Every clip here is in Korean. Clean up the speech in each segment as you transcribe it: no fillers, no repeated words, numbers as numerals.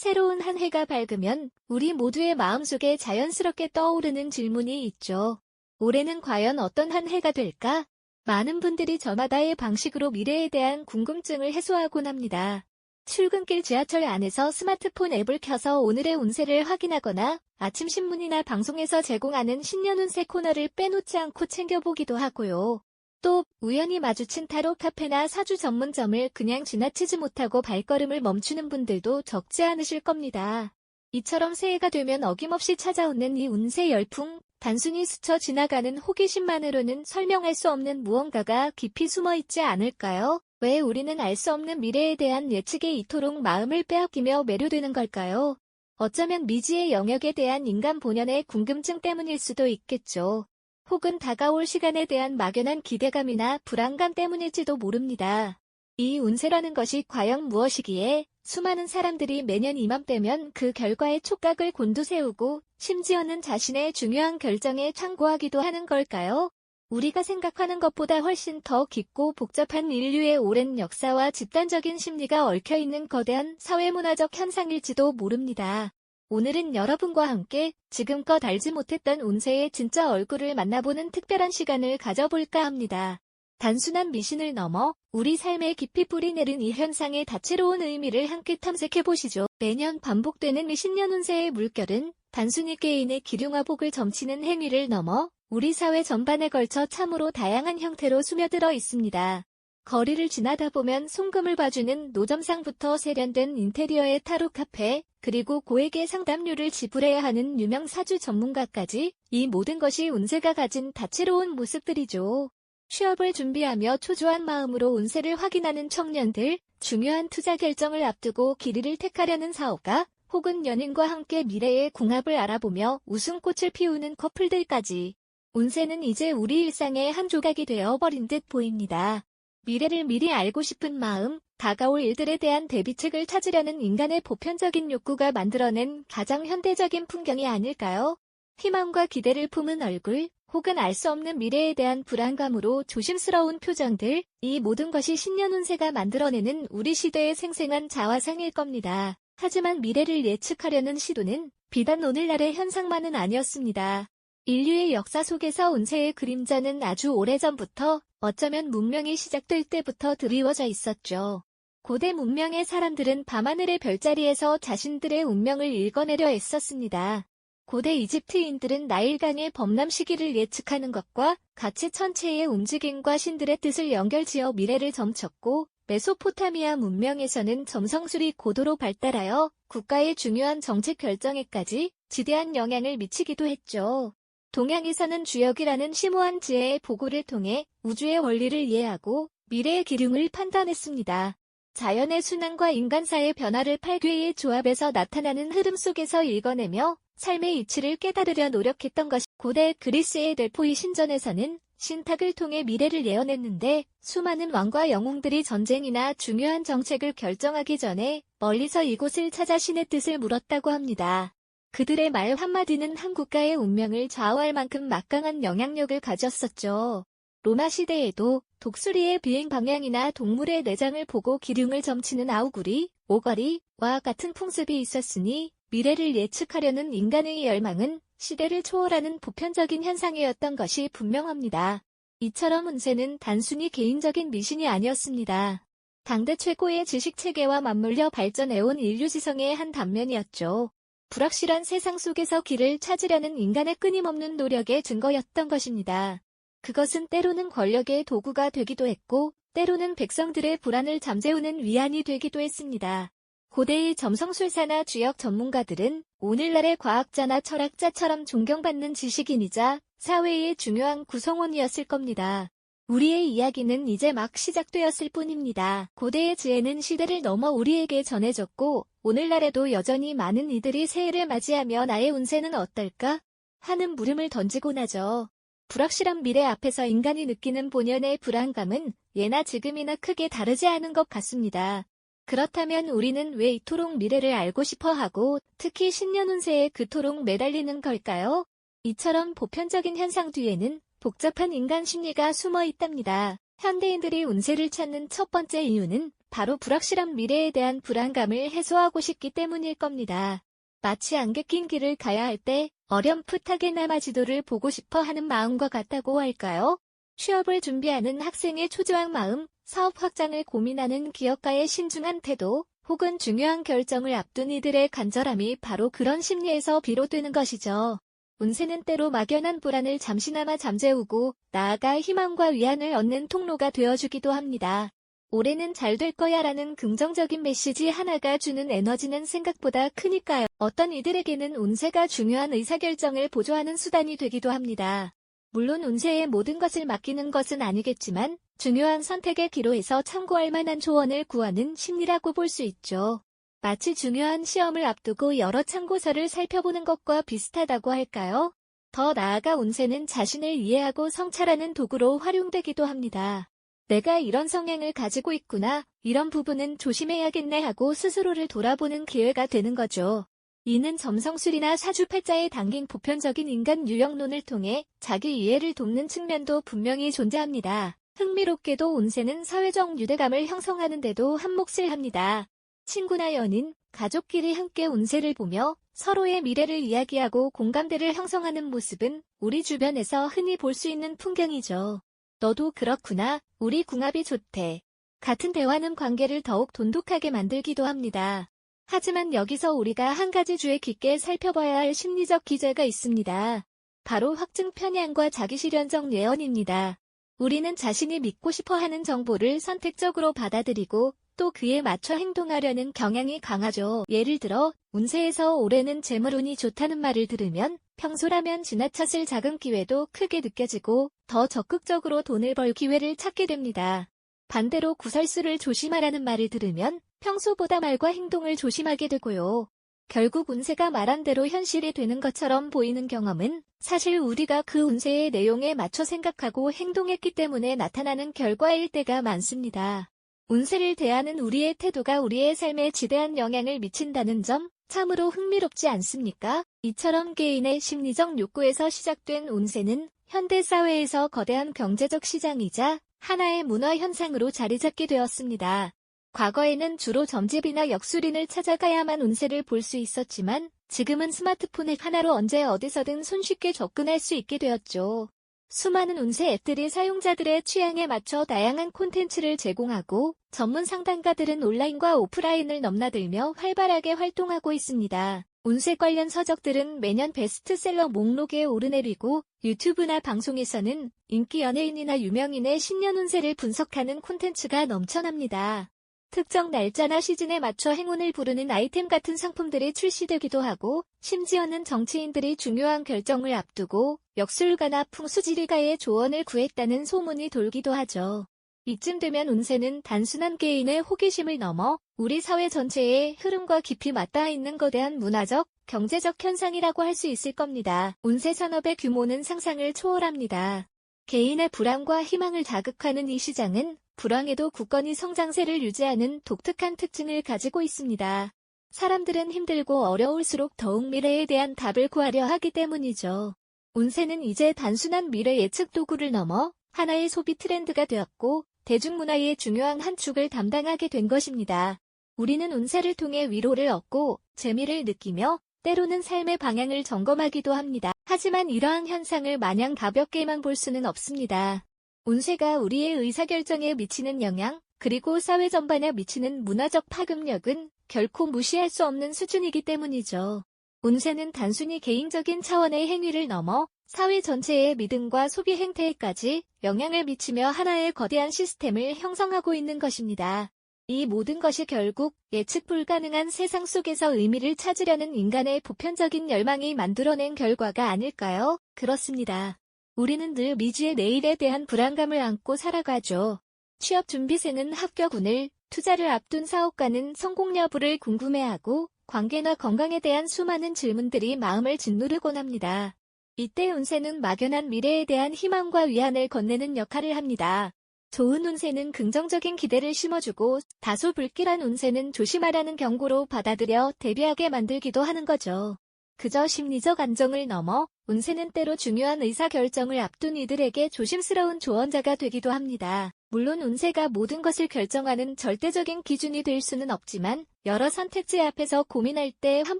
새로운 한 해가 밝으면 우리 모두의 마음속에 자연스럽게 떠오르는 질문이 있죠. 올해는 과연 어떤 한 해가 될까? 많은 분들이 저마다의 방식으로 미래에 대한 궁금증을 해소하곤 합니다. 출근길 지하철 안에서 스마트폰 앱을 켜서 오늘의 운세를 확인하거나 아침 신문이나 방송에서 제공하는 신년 운세 코너를 빼놓지 않고 챙겨보기도 하고요. 또 우연히 마주친 타로 카페나 사주 전문점을 그냥 지나치지 못하고 발걸음을 멈추는 분들도 적지 않으실 겁니다. 이처럼 새해가 되면 어김없이 찾아오는 이 운세 열풍, 단순히 스쳐 지나가는 호기심만으로는 설명할 수 없는 무언가가 깊이 숨어 있지 않을까요? 왜 우리는 알 수 없는 미래에 대한 예측에 이토록 마음을 빼앗기며 매료되는 걸까요? 어쩌면 미지의 영역에 대한 인간 본연의 궁금증 때문일 수도 있겠죠. 혹은 다가올 시간에 대한 막연한 기대감이나 불안감 때문일지도 모릅니다. 이 운세라는 것이 과연 무엇이기에 수많은 사람들이 매년 이맘때면 그 결과에 촉각을 곤두세우고 심지어는 자신의 중요한 결정에 참고하기도 하는 걸까요? 우리가 생각하는 것보다 훨씬 더 깊고 복잡한 인류의 오랜 역사와 집단적인 심리가 얽혀있는 거대한 사회문화적 현상일지도 모릅니다. 오늘은 여러분과 함께 지금껏 알지 못했던 운세의 진짜 얼굴을 만나보는 특별한 시간을 가져볼까 합니다. 단순한 미신을 넘어 우리 삶에 깊이 뿌리내린 이 현상의 다채로운 의미를 함께 탐색해보시죠. 매년 반복되는 이 신년 운세의 물결은 단순히 개인의 기륭화복을 점치는 행위를 넘어 우리 사회 전반에 걸쳐 참으로 다양한 형태로 스며들어 있습니다. 거리를 지나다 보면 송금을 봐주는 노점상부터 세련된 인테리어의 타로 카페, 그리고 고액의 상담료를 지불해야 하는 유명 사주 전문가까지 이 모든 것이 운세가 가진 다채로운 모습들이죠. 취업을 준비하며 초조한 마음으로 운세를 확인하는 청년들, 중요한 투자 결정을 앞두고 길이를 택하려는 사업가, 혹은 연인과 함께 미래의 궁합을 알아보며 웃음꽃을 피우는 커플들까지. 운세는 이제 우리 일상의 한 조각이 되어버린 듯 보입니다. 미래를 미리 알고 싶은 마음, 다가올 일들에 대한 대비책을 찾으려는 인간의 보편적인 욕구가 만들어낸 가장 현대적인 풍경이 아닐까요? 희망과 기대를 품은 얼굴, 혹은 알 수 없는 미래에 대한 불안감으로 조심스러운 표정들, 이 모든 것이 신년 운세가 만들어내는 우리 시대의 생생한 자화상일 겁니다. 하지만 미래를 예측하려는 시도는 비단 오늘날의 현상만은 아니었습니다. 인류의 역사 속에서 운세의 그림자는 아주 오래전부터, 어쩌면 문명이 시작될 때부터 드리워져 있었죠. 고대 문명의 사람들은 밤하늘의 별자리에서 자신들의 운명을 읽어내려 애썼습니다. 고대 이집트인들은 나일강의 범람 시기를 예측하는 것과 같이 천체의 움직임과 신들의 뜻을 연결지어 미래를 점쳤고, 메소포타미아 문명에서는 점성술이 고도로 발달하여 국가의 중요한 정책 결정에까지 지대한 영향을 미치기도 했죠. 동양에서는 주역이라는 심오한 지혜의 보고를 통해 우주의 원리를 이해하고 미래의 기륭을 판단했습니다. 자연의 순환과 인간사의 변화를 8개의 조합에서 나타나는 흐름 속에서 읽어내며 삶의 이치를 깨달으려 노력했던 것이 고대 그리스의 델포이 신전에서는 신탁을 통해 미래를 예언했는데 수많은 왕과 영웅들이 전쟁이나 중요한 정책을 결정하기 전에 멀리서 이곳을 찾아 신의 뜻을 물었다고 합니다. 그들의 말 한마디는 한 국가의 운명을 좌우할 만큼 막강한 영향력을 가졌었죠. 로마 시대에도 독수리의 비행 방향이나 동물의 내장을 보고 기륭을 점치는 아우구리, 오거리와 같은 풍습이 있었으니 미래를 예측하려는 인간의 열망은 시대를 초월하는 보편적인 현상이었던 것이 분명합니다. 이처럼 운세는 단순히 개인적인 미신이 아니었습니다. 당대 최고의 지식체계와 맞물려 발전해온 인류지성의 한 단면이었죠. 불확실한 세상 속에서 길을 찾으려는 인간의 끊임없는 노력의 증거였던 것입니다. 그것은 때로는 권력의 도구가 되기도 했고, 때로는 백성들의 불안을 잠재우는 위안이 되기도 했습니다. 고대의 점성술사나 주역 전문가들은 오늘날의 과학자나 철학자처럼 존경받는 지식인이자 사회의 중요한 구성원이었을 겁니다. 우리의 이야기는 이제 막 시작되었을 뿐입니다. 고대의 지혜는 시대를 넘어 우리에게 전해졌고 오늘날에도 여전히 많은 이들이 새해를 맞이하며 나의 운세는 어떨까? 하는 물음을 던지곤 하죠. 불확실한 미래 앞에서 인간이 느끼는 본연의 불안감은 예나 지금이나 크게 다르지 않은 것 같습니다. 그렇다면 우리는 왜 이토록 미래를 알고 싶어 하고 특히 신년 운세에 그토록 매달리는 걸까요? 이처럼 보편적인 현상 뒤에는 복잡한 인간 심리가 숨어 있답니다. 현대인들이 운세를 찾는 첫 번째 이유는 바로 불확실한 미래에 대한 불안감을 해소하고 싶기 때문일 겁니다. 마치 안개 낀 길을 가야 할 때 어렴풋하게나마 지도를 보고 싶어 하는 마음과 같다고 할까요? 취업을 준비하는 학생의 초조한 마음, 사업 확장을 고민하는 기업가의 신중한 태도, 혹은 중요한 결정을 앞둔 이들의 간절함이 바로 그런 심리에서 비롯되는 것이죠. 운세는 때로 막연한 불안을 잠시나마 잠재우고 나아가 희망과 위안을 얻는 통로가 되어주기도 합니다. 올해는 잘 될 거야 라는 긍정적인 메시지 하나가 주는 에너지는 생각보다 크니까요. 어떤 이들에게는 운세가 중요한 의사결정을 보조하는 수단이 되기도 합니다. 물론 운세에 모든 것을 맡기는 것은 아니겠지만 중요한 선택의 기로에서 참고할 만한 조언을 구하는 심리라고 볼 수 있죠. 마치 중요한 시험을 앞두고 여러 참고서를 살펴보는 것과 비슷하다고 할까요? 더 나아가 운세는 자신을 이해하고 성찰하는 도구로 활용되기도 합니다. 내가 이런 성향을 가지고 있구나, 이런 부분은 조심해야겠네 하고 스스로를 돌아보는 기회가 되는 거죠. 이는 점성술이나 사주팔자에 담긴 보편적인 인간 유형론을 통해 자기 이해를 돕는 측면도 분명히 존재합니다. 흥미롭게도 운세는 사회적 유대감을 형성하는 데도 한몫을 합니다. 친구나 연인, 가족끼리 함께 운세를 보며 서로의 미래를 이야기하고 공감대를 형성하는 모습은 우리 주변에서 흔히 볼 수 있는 풍경이죠. 너도 그렇구나, 우리 궁합이 좋대. 같은 대화는 관계를 더욱 돈독하게 만들기도 합니다. 하지만 여기서 우리가 한 가지 주의 깊게 살펴봐야 할 심리적 기제가 있습니다. 바로 확증 편향과 자기실현적 예언입니다. 우리는 자신이 믿고 싶어하는 정보를 선택적으로 받아들이고 또 그에 맞춰 행동하려는 경향이 강하죠. 예를 들어 운세에서 올해는 재물운이 좋다는 말을 들으면 평소라면 지나쳤을 작은 기회도 크게 느껴지고 더 적극적으로 돈을 벌 기회를 찾게 됩니다. 반대로 구설수를 조심하라는 말을 들으면 평소보다 말과 행동을 조심하게 되고요. 결국 운세가 말한 대로 현실이 되는 것처럼 보이는 경험은 사실 우리가 그 운세의 내용에 맞춰 생각하고 행동했기 때문에 나타나는 결과일 때가 많습니다. 운세를 대하는 우리의 태도가 우리의 삶에 지대한 영향을 미친다는 점 참으로 흥미롭지 않습니까? 이처럼 개인의 심리적 욕구에서 시작된 운세는 현대사회에서 거대한 경제적 시장이자 하나의 문화 현상으로 자리 잡게 되었습니다. 과거에는 주로 점집이나 역술인을 찾아가야만 운세를 볼 수 있었지만 지금은 스마트폰 앱 하나로 언제 어디서든 손쉽게 접근할 수 있게 되었죠. 수많은 운세 앱들이 사용자들의 취향에 맞춰 다양한 콘텐츠를 제공하고 전문 상담가들은 온라인과 오프라인을 넘나들며 활발하게 활동하고 있습니다. 운세 관련 서적들은 매년 베스트셀러 목록에 오르내리고 유튜브나 방송에서는 인기 연예인이나 유명인의 신년 운세를 분석하는 콘텐츠가 넘쳐납니다. 특정 날짜나 시즌에 맞춰 행운을 부르는 아이템 같은 상품들이 출시되기도 하고 심지어는 정치인들이 중요한 결정을 앞두고 역술가나 풍수지리가의 조언을 구했다는 소문이 돌기도 하죠. 이쯤 되면 운세는 단순한 개인의 호기심을 넘어 우리 사회 전체의 흐름과 깊이 맞닿아 있는 거대한 문화적, 경제적 현상이라고 할 수 있을 겁니다. 운세 산업의 규모는 상상을 초월합니다. 개인의 불안과 희망을 자극하는 이 시장은 불황에도 굳건히 성장세를 유지하는 독특한 특징을 가지고 있습니다. 사람들은 힘들고 어려울수록 더욱 미래에 대한 답을 구하려 하기 때문이죠. 운세는 이제 단순한 미래 예측 도구를 넘어 하나의 소비 트렌드가 되었고 대중문화의 중요한 한 축을 담당하게 된 것입니다. 우리는 운세를 통해 위로를 얻고 재미를 느끼며 때로는 삶의 방향을 점검하기도 합니다. 하지만 이러한 현상을 마냥 가볍게만 볼 수는 없습니다. 운세가 우리의 의사결정에 미치는 영향, 그리고 사회 전반에 미치는 문화적 파급력은 결코 무시할 수 없는 수준이기 때문이죠. 운세는 단순히 개인적인 차원의 행위를 넘어 사회 전체의 믿음과 소비 행태에까지 영향을 미치며 하나의 거대한 시스템을 형성하고 있는 것입니다. 이 모든 것이 결국 예측 불가능한 세상 속에서 의미를 찾으려는 인간의 보편적인 열망이 만들어낸 결과가 아닐까요? 그렇습니다. 우리는 늘 미지의 내일에 대한 불안감을 안고 살아가죠. 취업 준비생은 합격운을, 투자를 앞둔 사업가는 성공 여부를 궁금해하고 관계나 건강에 대한 수많은 질문들이 마음을 짓누르곤 합니다. 이때 운세는 막연한 미래에 대한 희망과 위안을 건네는 역할을 합니다. 좋은 운세는 긍정적인 기대를 심어주고 다소 불길한 운세는 조심하라는 경고로 받아들여 대비하게 만들기도 하는 거죠. 그저 심리적 안정을 넘어 운세는 때로 중요한 의사결정을 앞둔 이들에게 조심스러운 조언자가 되기도 합니다. 물론 운세가 모든 것을 결정하는 절대적인 기준이 될 수는 없지만 여러 선택지 앞에서 고민할 때 한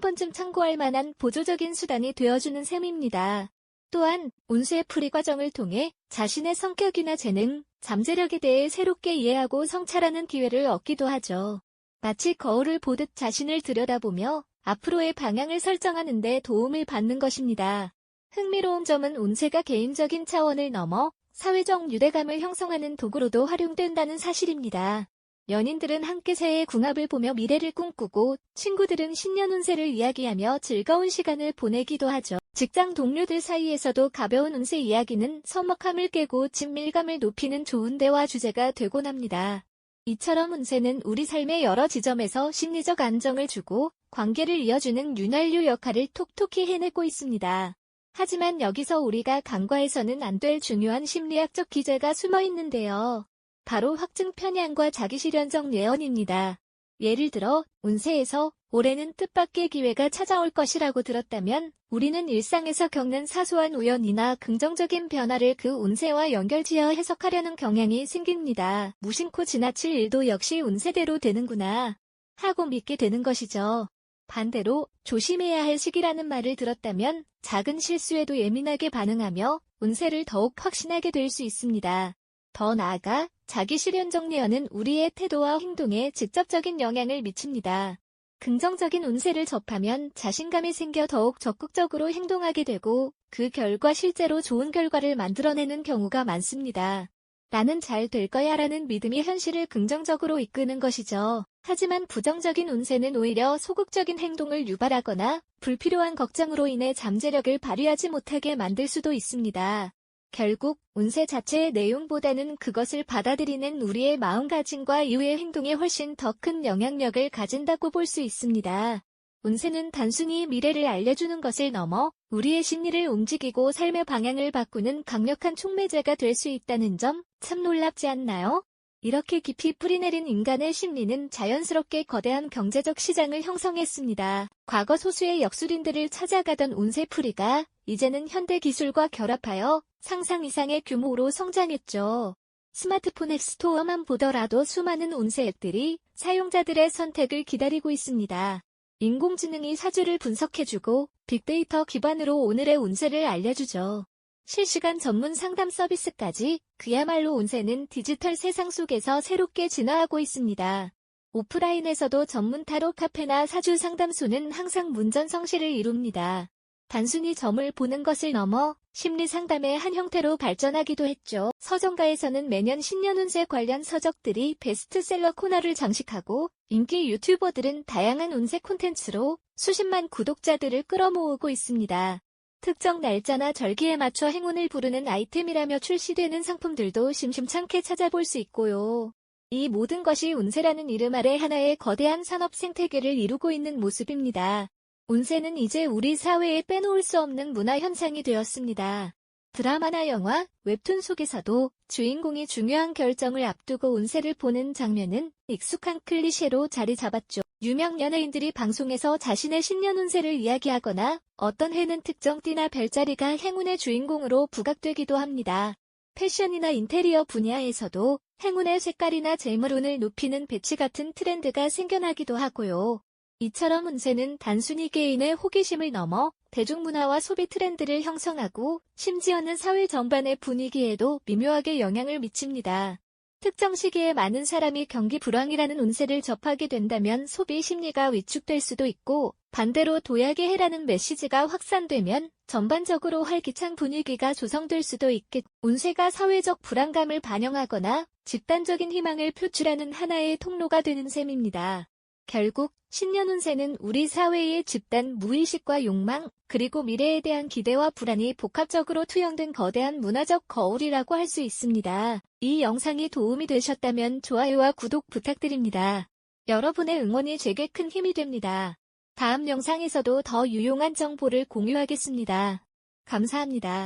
번쯤 참고할 만한 보조적인 수단이 되어주는 셈입니다. 또한 운세 풀이 과정을 통해 자신의 성격이나 재능, 잠재력에 대해 새롭게 이해하고 성찰하는 기회를 얻기도 하죠. 마치 거울을 보듯 자신을 들여다보며 앞으로의 방향을 설정하는 데 도움을 받는 것입니다. 흥미로운 점은 운세가 개인적인 차원을 넘어 사회적 유대감을 형성하는 도구로도 활용된다는 사실입니다. 연인들은 함께 새해 궁합을 보며 미래를 꿈꾸고 친구들은 신년 운세를 이야기하며 즐거운 시간을 보내기도 하죠. 직장 동료들 사이에서도 가벼운 운세 이야기는 서먹함을 깨고 친밀감을 높이는 좋은 대화 주제가 되곤 합니다. 이처럼 운세는 우리 삶의 여러 지점에서 심리적 안정을 주고 관계를 이어주는 윤활유 역할을 톡톡히 해내고 있습니다. 하지만 여기서 우리가 간과해서는 안 될 중요한 심리학적 기제가 숨어 있는데요. 바로 확증 편향과 자기실현적 예언입니다. 예를 들어 운세에서 올해는 뜻밖의 기회가 찾아올 것이라고 들었다면 우리는 일상에서 겪는 사소한 우연이나 긍정적인 변화를 그 운세와 연결지어 해석하려는 경향이 생깁니다. 무심코 지나칠 일도 역시 운세대로 되는구나 하고 믿게 되는 것이죠. 반대로 조심해야 할 시기라는 말을 들었다면 작은 실수에도 예민하게 반응하며 운세를 더욱 확신하게 될 수 있습니다. 더 나아가 자기실현적 예언은 우리의 태도와 행동에 직접적인 영향을 미칩니다. 긍정적인 운세를 접하면 자신감이 생겨 더욱 적극적으로 행동하게 되고 그 결과 실제로 좋은 결과를 만들어내는 경우가 많습니다. 나는 잘 될 거야 라는 믿음이 현실을 긍정적으로 이끄는 것이죠. 하지만 부정적인 운세는 오히려 소극적인 행동을 유발하거나 불필요한 걱정으로 인해 잠재력을 발휘하지 못하게 만들 수도 있습니다. 결국 운세 자체의 내용보다는 그것을 받아들이는 우리의 마음가짐과 이후의 행동에 훨씬 더 큰 영향력을 가진다고 볼 수 있습니다. 운세는 단순히 미래를 알려주는 것을 넘어 우리의 심리를 움직이고 삶의 방향을 바꾸는 강력한 촉매제가 될 수 있다는 점 참 놀랍지 않나요? 이렇게 깊이 뿌리내린 인간의 심리는 자연스럽게 거대한 경제적 시장을 형성했습니다. 과거 소수의 역술인들을 찾아가던 운세풀이가 이제는 현대 기술과 결합하여 상상 이상의 규모로 성장했죠. 스마트폰 앱스토어만 보더라도 수많은 운세 앱들이 사용자들의 선택을 기다리고 있습니다. 인공지능이 사주를 분석해주고 빅데이터 기반으로 오늘의 운세를 알려주죠. 실시간 전문 상담 서비스까지 그야말로 운세는 디지털 세상 속에서 새롭게 진화하고 있습니다. 오프라인에서도 전문 타로 카페나 사주 상담소는 항상 문전성시를 이룹니다. 단순히 점을 보는 것을 넘어 심리 상담의 한 형태로 발전하기도 했죠. 서점가에서는 매년 신년 운세 관련 서적들이 베스트셀러 코너를 장식하고 인기 유튜버들은 다양한 운세 콘텐츠로 수십만 구독자들을 끌어모으고 있습니다. 특정 날짜나 절기에 맞춰 행운을 부르는 아이템이라며 출시되는 상품들도 심심찮게 찾아볼 수 있고요. 이 모든 것이 운세라는 이름 아래 하나의 거대한 산업 생태계를 이루고 있는 모습입니다. 운세는 이제 우리 사회에 빼놓을 수 없는 문화 현상이 되었습니다. 드라마나 영화, 웹툰 속에서도 주인공이 중요한 결정을 앞두고 운세를 보는 장면은 익숙한 클리셰로 자리 잡았죠. 유명 연예인들이 방송에서 자신의 신년 운세를 이야기하거나 어떤 해는 특정 띠나 별자리가 행운의 주인공으로 부각되기도 합니다. 패션이나 인테리어 분야에서도 행운의 색깔이나 재물운을 높이는 배치 같은 트렌드가 생겨나기도 하고요. 이처럼 운세는 단순히 개인의 호기심을 넘어 대중문화와 소비 트렌드를 형성하고 심지어는 사회 전반의 분위기에도 미묘하게 영향을 미칩니다. 특정 시기에 많은 사람이 경기 불황이라는 운세를 접하게 된다면 소비 심리가 위축될 수도 있고 반대로 도약의 해라는 메시지가 확산되면 전반적으로 활기찬 분위기가 조성될 수도 있겠. 운세가 사회적 불안감을 반영하거나 집단적인 희망을 표출하는 하나의 통로가 되는 셈입니다. 결국 신년 운세는 우리 사회의 집단 무의식과 욕망, 그리고 미래에 대한 기대와 불안이 복합적으로 투영된 거대한 문화적 거울이라고 할 수 있습니다. 이 영상이 도움이 되셨다면 좋아요와 구독 부탁드립니다. 여러분의 응원이 제게 큰 힘이 됩니다. 다음 영상에서도 더 유용한 정보를 공유하겠습니다. 감사합니다.